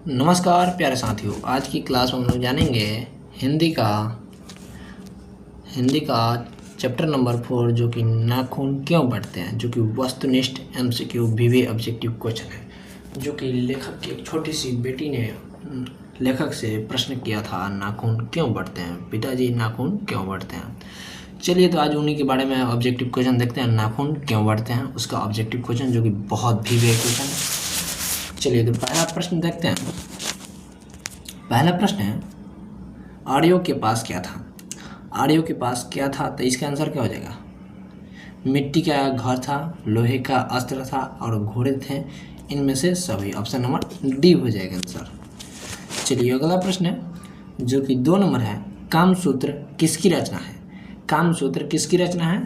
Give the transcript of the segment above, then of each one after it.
नमस्कार प्यारे साथियों, आज की क्लास में हम लोग जानेंगे हिंदी का चैप्टर नंबर 4 जो कि नाखून क्यों बढ़ते हैं, जो कि वस्तुनिष्ठ एमसीक्यू वीवी ऑब्जेक्टिव क्वेश्चन है, जो कि लेखक की एक छोटी सी बेटी ने लेखक से प्रश्न किया था, नाखून क्यों बढ़ते हैं पिताजी, नाखून क्यों बढ़ते हैं। चलिए तो आज उन्हीं के बारे में ऑब्जेक्टिव क्वेश्चन देखते हैं, नाखून क्यों बढ़ते हैं, उसका ऑब्जेक्टिव क्वेश्चन जो कि बहुत वीवी क्वेश्चन है। चलिए तो पहला प्रश्न देखते हैं। पहला प्रश्न है, आर्यों के पास क्या था। आर्यों के पास क्या था, तो इसका आंसर क्या हो जाएगा। मिट्टी का घर था, लोहे का अस्त्र था और घोड़े थे, इनमें से सभी। ऑप्शन नंबर डी हो जाएगा आंसर। चलिए अगला प्रश्न है जो कि 2 नंबर है, कामसूत्र किसकी रचना है। कामसूत्र किसकी रचना है,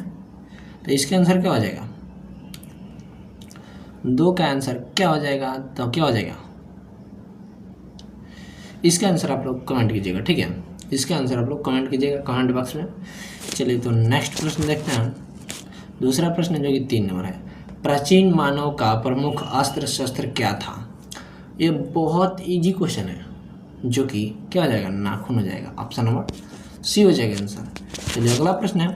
तो इसका आंसर क्या हो जाएगा। 2 का आंसर क्या हो जाएगा, तो क्या हो जाएगा, इसका आंसर आप लोग कमेंट कीजिएगा, ठीक है। इसका आंसर आप लोग कमेंट कीजिएगा कमेंट बॉक्स में। चलिए तो नेक्स्ट प्रश्न देखते हैं। दूसरा प्रश्न जो कि 3 नंबर है, प्राचीन मानव का प्रमुख अस्त्र शस्त्र क्या था। ये बहुत इजी क्वेश्चन है, जो कि क्या हो जाएगा, नाखून हो जाएगा। ऑप्शन नंबर सी हो जाएगा आंसर। चलिए अगला प्रश्न है,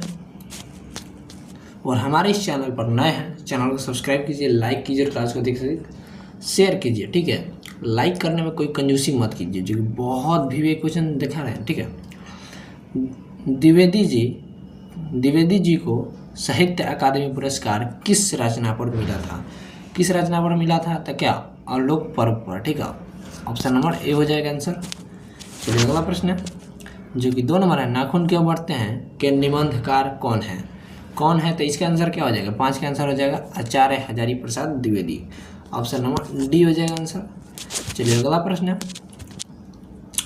और हमारे इस चैनल पर नए हैं, चैनल को सब्सक्राइब कीजिए, लाइक कीजिए, क्लास को देखिए, शेयर कीजिए, ठीक है। लाइक करने में कोई कंजूसी मत कीजिए, जो कि बहुत भी क्वेश्चन दिखा रहे हैं, ठीक है। द्विवेदी जी को साहित्य अकादमी पुरस्कार किस रचना पर मिला था। किस रचना पर मिला था, तो क्या, आलोक पर्व पर, ठीक है। ऑप्शन नंबर ए हो जाएगा आंसर। चलिए अगला प्रश्न है जो कि 2 नंबर है, नाखून क्यों बढ़ते हैं के निबंधकार कौन है। कौन है, तो इसका आंसर क्या हो जाएगा। 5 का आंसर हो जाएगा आचार्य Hazari Prasad Dwivedi. Option number D हो जाएगा आंसर। चलिए अगला प्रश्न है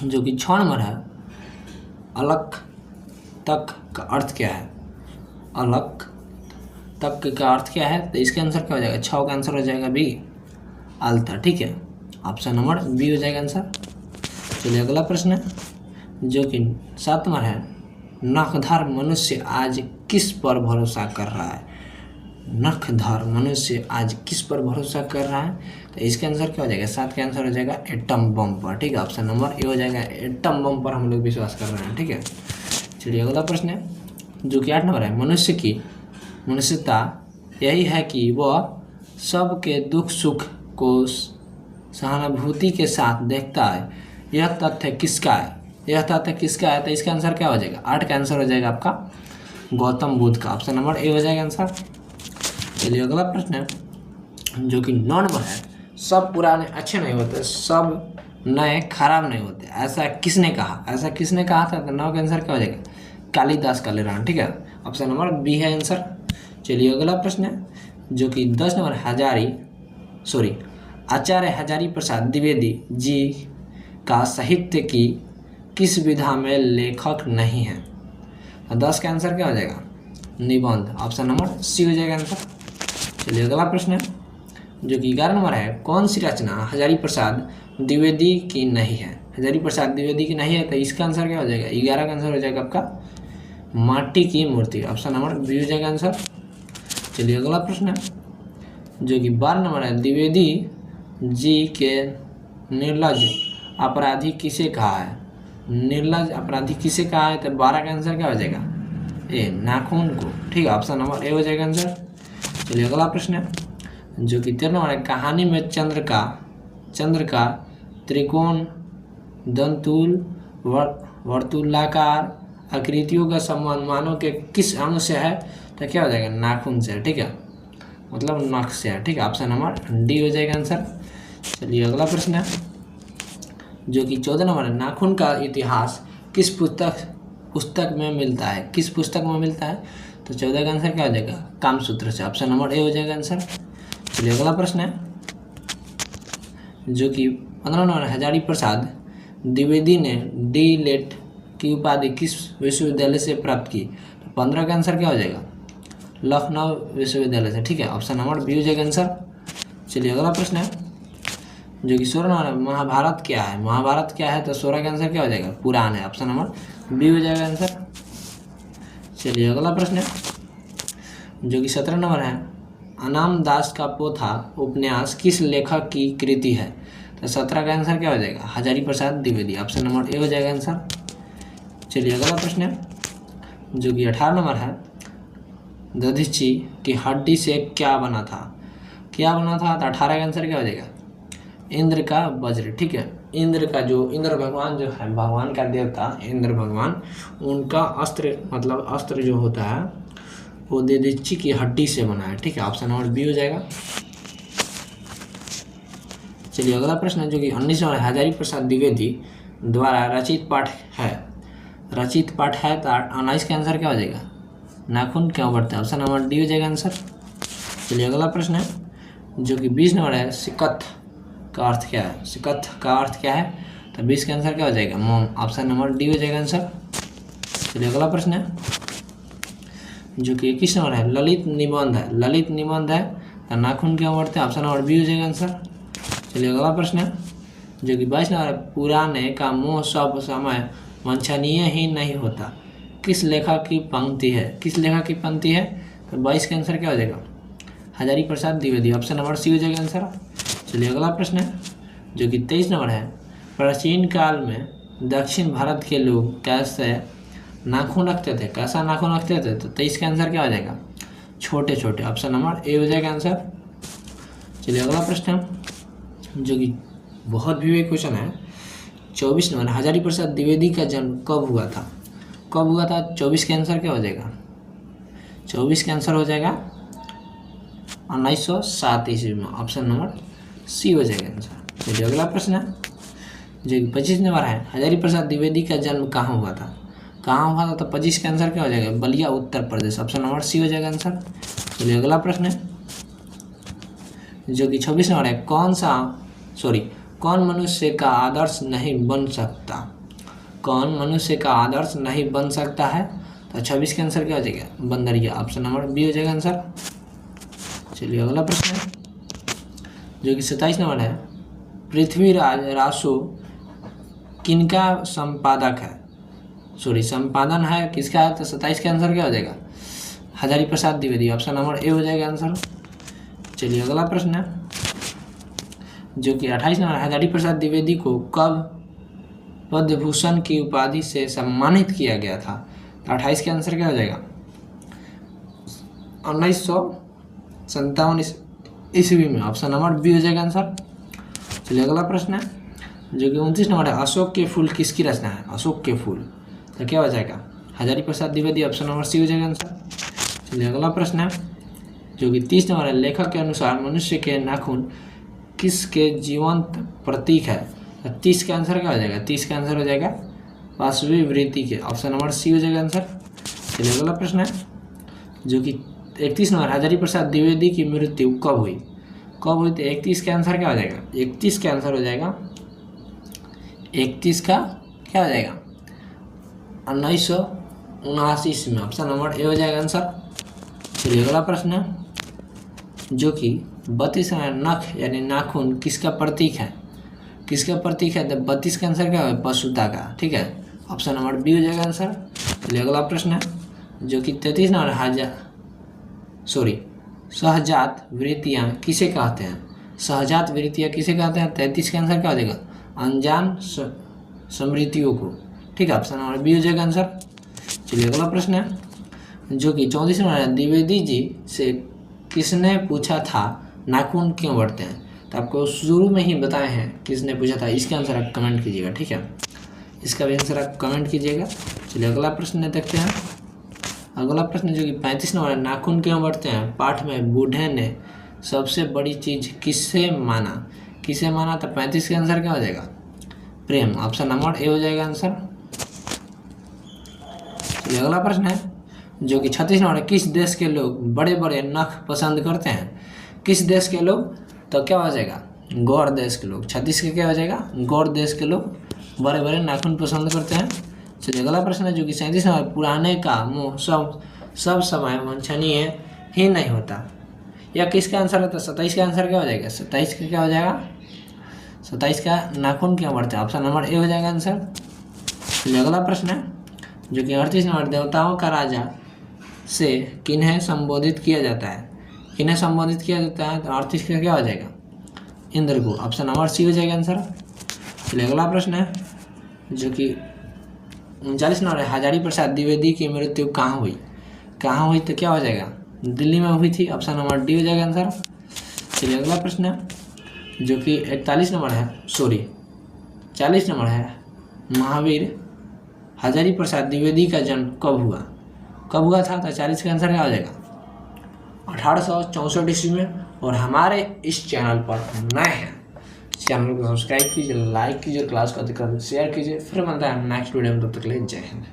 जो कि 6 नंबर है, अलख तक का अर्थ क्या है। अलख तक का अर्थ क्या है, तो इसका आंसर क्या हो जाएगा। 6 का आंसर हो जाएगा बी, अलता, ठीक है। ऑप्शन नंबर बी हो जाएगा आंसर। चलिए अगला प्रश्न है जो कि 7 नंबर है, नखधार मनुष्य आज किस पर भरोसा कर रहा है। नखधार मनुष्य आज किस पर भरोसा कर रहा है, तो इसका आंसर क्या हो जाएगा। 7 का आंसर हो जाएगा एटम बम पर, ठीक है। ऑप्शन नंबर ए हो जाएगा, एटम बम पर हम लोग विश्वास कर रहे हैं, ठीक है। चलिए अगला प्रश्न है जो कि 8 नंबर है, मनुष्य की मनुष्यता यही है कि वह सबके दुख सुख को सहानुभूति के साथ देखता है। यह तथ्य किसका है। यह तथ्य किसका है, तो इसका आंसर क्या हो जाएगा। 8 का आंसर हो जाएगा आपका गौतम बुद्ध का। ऑप्शन नंबर ए हो जाएगा आंसर। चलिए अगला प्रश्न है जो कि 9 नंबर है, सब पुराने अच्छे नहीं होते, सब नए खराब नहीं होते, ऐसा किसने कहा। ऐसा किसने कहा था, तो 9 का आंसर क्या हो जाएगा, कालिदास कालीराम, ठीक है। ऑप्शन नंबर बी है आंसर। चलिए अगला प्रश्न है जो कि 10 नंबर, आचार्य हजारी प्रसाद द्विवेदी जी का साहित्य की किस विधा में लेखक नहीं है। 10 का आंसर क्या हो जाएगा, निबंध। ऑप्शन नंबर सी हो जाएगा आंसर। चलिए अगला प्रश्न है जो कि 11 नंबर है, कौन सी रचना हजारी प्रसाद द्विवेदी की नहीं है। हजारी प्रसाद द्विवेदी की नहीं है, तो इसका आंसर क्या हो जाएगा। 11 का आंसर हो जाएगा आपका माटी की मूर्ति। ऑप्शन नंबर बी हो जाएगा आंसर। चलिए अगला प्रश्न है जो कि 12 नंबर है, द्विवेदी जी के निर्लज अपराधी किसे कहा है। निर्लज अपराधी किसे कहा है, तो 12 का आंसर क्या हो जाएगा, ए, नाखून को, ठीक है। ऑप्शन नंबर ए हो जाएगा आंसर। चलिए अगला प्रश्न है जो कि 13 नंबर है, कहानी में चंद्र का त्रिकोण दंतुल वर्तुलाकार आकृतियों का संबंध मानव के किस अंग से है, तो क्या हो जाएगा, नाखून से, ठीक है, मतलब नख से है, ठीक है। ऑप्शन नंबर डी हो जाएगा आंसर। चलिए अगला प्रश्न है जो कि 14 नंबर है, नाखून का इतिहास किस पुस्तक में मिलता है। किस पुस्तक में मिलता है, तो 14 का आंसर क्या हो जाएगा, कामसूत्र से। ऑप्शन नंबर ए हो जाएगा आंसर। चलिए अगला प्रश्न है जो कि 15 नंबर, हजारी प्रसाद द्विवेदी ने डी.लेट की उपाधि किस विश्वविद्यालय से प्राप्त की। तो 15 का आंसर क्या हो जाएगा, लखनऊ विश्वविद्यालय से, ठीक है। ऑप्शन नंबर बी हो जाएगा आंसर। चलिए अगला प्रश्न है जो कि 16 नंबर, महाभारत क्या है। महाभारत क्या है, तो 16 का आंसर क्या हो जाएगा, पुराण है। ऑप्शन नंबर बी हो जाएगा आंसर। चलिए अगला प्रश्न है जो कि 17 नंबर है, अनाम दास का पोथा उपन्यास किस लेखक की कृति है। तो 17 का आंसर क्या हो जाएगा? Hazari Prasad Dwivedi. Option number A हो जाएगा आंसर। चलिए अगला प्रश्न है जो कि 18 नंबर है, दधीची की हड्डी से क्या बना था? क्या बना था? तो 18 का आंसर क्या हो जाएगा? इंद्र का वज्र। ठीक है, इंद्र का जो इंद्र भगवान जो है, भगवान का देवता इंद्र भगवान, उनका अस्त्र मतलब अस्त्र जो होता है वो दधीची की हड्डी से बना है। ठीक है, ऑप्शन नंबर बी हो जाएगा। चलिए अगला प्रश्न है जो कि 19 नंबर हजारी प्रसाद द्विवेदी द्वारा रचित पाठ है। रचित पाठ है तो 19 का आंसर क्या हो जाएगा? नाखून क्यों बढ़ते हैं? ऑप्शन नंबर डी हो जाएगा आंसर। चलिए अगला प्रश्न है जो कि 20 नंबर है, सिकत का अर्थ क्या है? सिकत का अर्थ क्या है? तो 20 का आंसर क्या हो जाएगा? मोम। ऑप्शन नंबर डी हो जाएगा आंसर। चलिए अगला प्रश्न है जो कि 21 नंबर है, ललित निबंध है। ललित निबंध है तो नाखून क्यों बढ़ते हैं? ऑप्शन नंबर बी हो जाएगा आंसर। चलिए अगला प्रश्न है जो कि 22 नंबर है, पुराने का मोह सब समय वांछनीय ही नहीं होता, किस लेखक की पंक्ति है? किस लेखक की पंक्ति है? तो 22 का आंसर क्या हो जाएगा? Hazari Prasad Dwivedi. Option number C हो जाएगा आंसर। चलिए अगला प्रश्न है जो कि 23 नंबर है, प्राचीन काल में दक्षिण भारत के लोग कैसे नाखून रखते थे? कैसा नाखून रखते थे? तो 23 का आंसर क्या हो जाएगा? छोटे छोटे। ऑप्शन नंबर ए हो जाएगा आंसर। चलिए अगला प्रश्न है जो कि बहुत भी क्वेश्चन है, 24 नंबर, हजारी प्रसाद द्विवेदी का जन्म कब हुआ था? कब हुआ था? 24 का आंसर क्या हो जाएगा? 24 का आंसर हो जाएगा 1907 ईस्वी में। ऑप्शन नंबर सी हो जाएगा आंसर। चलिए अगला प्रश्न है जो कि 25 नंबर है, हजारी प्रसाद द्विवेदी का जन्म कहाँ हुआ था? कहाँ हुआ था? तो 25 का आंसर क्या हो जाएगा? Ballia, Uttar Pradesh. Option number C हो जाएगा आंसर। चलिए अगला प्रश्न है जो कि 26 नंबर है, कौन मनुष्य का आदर्श नहीं बन सकता? कौन मनुष्य का आदर्श नहीं बन सकता है? तो 26 का आंसर क्या हो जाएगा? बंदरिया। ऑप्शन नंबर बी हो जाएगा आंसर। चलिए अगला प्रश्न है जो कि 27 नंबर है, पृथ्वीराज रासो किनका संपादक है? संपादन है किसका है? तो 27 का आंसर क्या हो जाएगा? Hazari Prasad Dwivedi. Option number A हो जाएगा आंसर। चलिए अगला प्रश्न है जो कि 28 नंबर, हजारी प्रसाद द्विवेदी को कब पद्म भूषण की उपाधि से सम्मानित किया गया था? तो 28 का आंसर क्या हो जाएगा? 1957 ईस्वी में। ऑप्शन नंबर बी हो जाएगा आंसर। चलिए अगला प्रश्न है जो कि 29 नंबर है, अशोक के फूल किसकी रचना है? अशोक के फूल तो क्या हो जाएगा? Hazari Prasad Dwivedi. Option number C हो जाएगा आंसर। चलिए अगला प्रश्न है जो कि 30 नंबर है, लेखक के अनुसार मनुष्य के नाखून किसके जीवंत प्रतीक है? तो 30 का आंसर क्या हो जाएगा? 30 का आंसर हो जाएगा वास्तविक वृत्ति के। ऑप्शन नंबर सी हो जाएगा आंसर। चलिए अगला प्रश्न है जो कि 31 नंबर, हजारी प्रसाद द्विवेदी की मृत्यु कब हुई? कब हुई? तो 31 का आंसर क्या हो जाएगा? 31 का आंसर हो जाएगा 31 का क्या हो जाएगा? 1979 ईस्वी में। ऑप्शन नंबर ए हो जाएगा आंसर। चलिए अगला प्रश्न है जो कि 32 नख यानी नाखून किसका प्रतीक है? किसका प्रतीक है? तो 32 का आंसर क्या है? पशुता का। ठीक है, ऑप्शन नंबर बी हो जाएगा आंसर। चलिए अगला प्रश्न है जो कि 33 नंबर, सहजात वृत्तियाँ किसे कहते हैं? सहजात वृत्तियाँ किसे कहते हैं? 33 का आंसर क्या हो जाएगा? अनजान स्मृतियों को। ठीक है, ऑप्शन नंबर बी हो जाएगा आंसर। चलिए अगला प्रश्न है जो कि 34 नंबर, द्विवेदी जी से किसने पूछा था नाखून क्यों बढ़ते हैं? तो आपको शुरू में ही बताए हैं किसने पूछा था। इसका आंसर आप कमेंट कीजिएगा। ठीक है, इसका भी आंसर आप कमेंट कीजिएगा। चलिए अगला प्रश्न देखते हैं। अगला प्रश्न जो कि 35 नंबर, नाखून क्यों बढ़ते हैं? पाठ में बूढ़े ने सबसे बड़ी चीज़ किससे माना? किसे माना? तो 35 का आंसर क्या हो जाएगा? प्रेम। ऑप्शन नंबर ए हो जाएगा आंसर। चलिए अगला प्रश्न है जो कि 36 नंबर, किस देश के लोग बड़े बड़े नख पसंद करते हैं? किस देश के लोग? तो क्या हो जाएगा? गौड़ देश के लोग। 36 का क्या हो जाएगा? गौड़ देश के लोग बड़े बड़े नाखून पसंद करते हैं। चलिए अगला प्रश्न है जो कि 37 नंबर, पुराने का मुँह सब समय वांछनीय ही नहीं होता, यह किसका आंसर है? तो 27 का आंसर क्या हो जाएगा? 27 का क्या हो जाएगा? 27 का नाखून क्यों बढ़ते हैं? ऑप्शन नंबर ए हो जाएगा आंसर। चलिए अगला प्रश्न है जो कि 38 नंबर, देवताओं का राजा से किन्हें संबोधित किया जाता है? किन्हें संबोधित किया जाता है? तो 38 का क्या हो जाएगा? इंद्र को। ऑप्शन नंबर सी हो जाएगा आंसर। चलिए अगला प्रश्न है जो कि 39 नंबर है, हजारी प्रसाद द्विवेदी की मृत्यु कहाँ हुई? कहाँ हुई तो क्या हो जाएगा? दिल्ली में हुई थी। ऑप्शन नंबर डी हो जाएगा आंसर। चलिए अगला प्रश्न है जो कि 41 नंबर है, सॉरी 40 नंबर है, महावीर हजारी प्रसाद द्विवेदी का जन्म कब हुआ? कब हुआ था? तो 40 का आंसर क्या हो जाएगा? 1864 ईस्वी में। और हमारे इस चैनल पर नए हैं, चैनल को सब्सक्राइब कीजिए, लाइक कीजिए, क्लास को अधिक शेयर कीजिए। फिर मिलता है नेक्स्ट वीडियो में, तब तक के लिए जय हिंद।